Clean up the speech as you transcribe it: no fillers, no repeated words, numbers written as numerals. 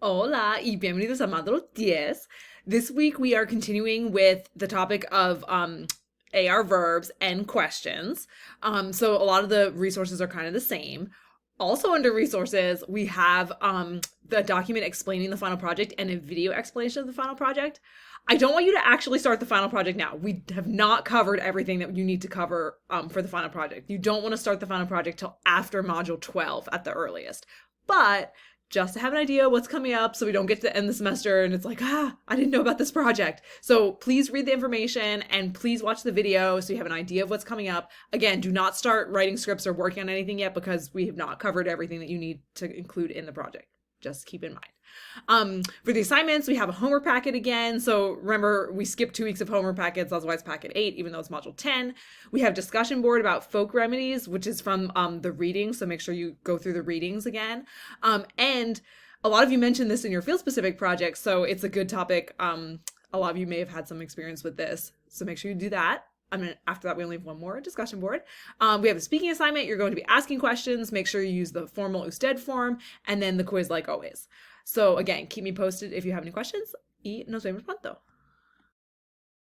Hola y bienvenidos a Módulo 10. This week we are continuing with the topic of AR verbs and questions. So a lot of the resources are kind of the same. Also under resources, we have the document explaining the final project and a video explanation of the final project. I don't want you to actually start the final project now. We have not covered everything that you need to cover for the final project. You don't want to start the final project till after Module 12 at the earliest. But just to have an idea what's coming up so we don't get to the end of the semester and it's like, I didn't know about this project. So please read the information and please watch the video so you have an idea of what's coming up. Again, do not start writing scripts or working on anything yet because we have not covered everything that you need to include in the project. Just keep in mind. For the assignments, we have a homework packet again. So remember, we skipped 2 weeks of homework packets. That's why it's packet 8, even though it's module 10. We have discussion board about folk remedies, which is from the readings. So make sure you go through the readings again. And a lot of you mentioned this in your field specific projects. So it's a good topic. A lot of you may have had some experience with this. So make sure you do that. After that, we only have one more discussion board. We have a speaking assignment. You're going to be asking questions. Make sure you use the formal usted form and then the quiz like always. So again, keep me posted if you have any questions y nos vemos pronto.